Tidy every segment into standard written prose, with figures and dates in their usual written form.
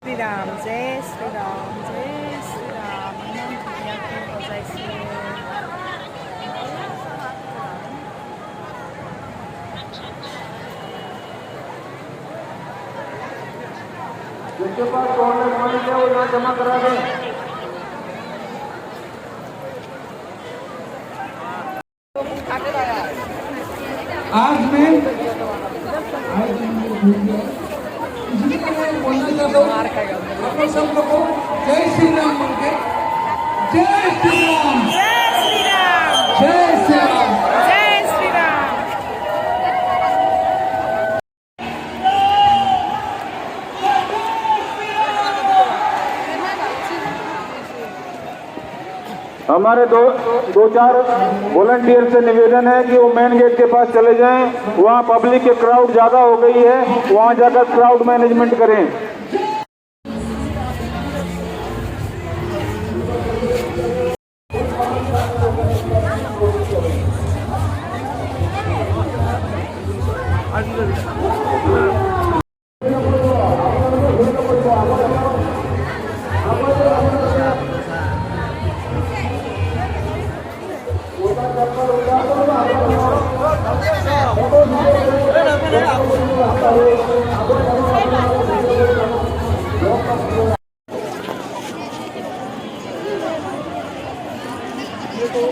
श्रीराम जय श्रीराम जय श्रीराम अनंत ज्ञाति बजाइए। जिसके पास गवर्नमेंट मनी है वो यहाँ जमा करा दें। आज मैं बोलना चाहता हूँ आप सब लोगों को जय श्री राम बोल के जय श्री राम जय श्रीराम जय श्री राम जय श्रीराम। हमारे दो चार वॉलंटियर से निवेदन है कि वो मेन गेट के पास चले जाएं। वहाँ पब्लिक के क्राउड ज़्यादा हो गई है, वहाँ जाकर क्राउड मैनेजमेंट करें।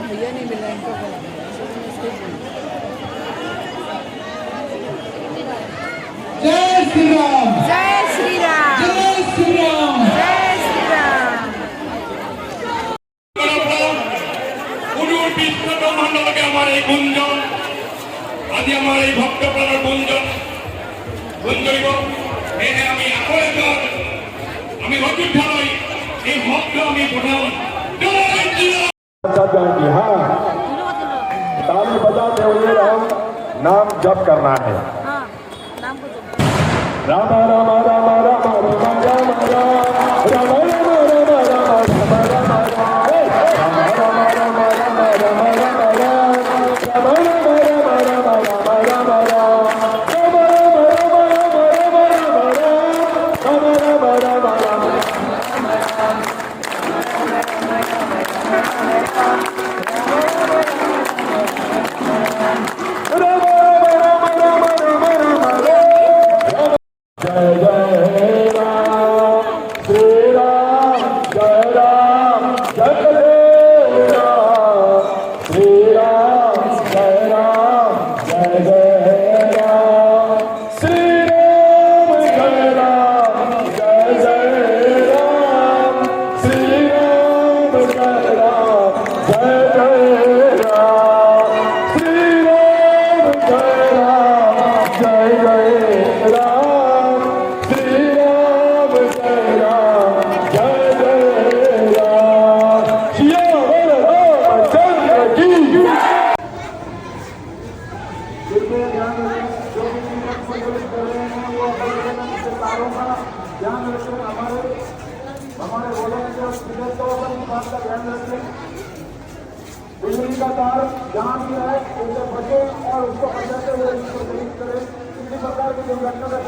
भैया नहीं मिला इनको। जय श्री राम जय श्रीराम जय श्री राम जय श्रीराम। हमारे गुंजन आज हमारे भक्त प्राण गुंजन गुंजन हाँ, ताली बजाते हुए हम नाम जप करना है। राम राम राम राम राम राम राम राम हमारे बात का ध्यान रखें। बिजली का तार जहाँ भी है उसे बचे और उसको बचाते हुए इसको डिलीट करें। किसी प्रकार की दुर्घटना का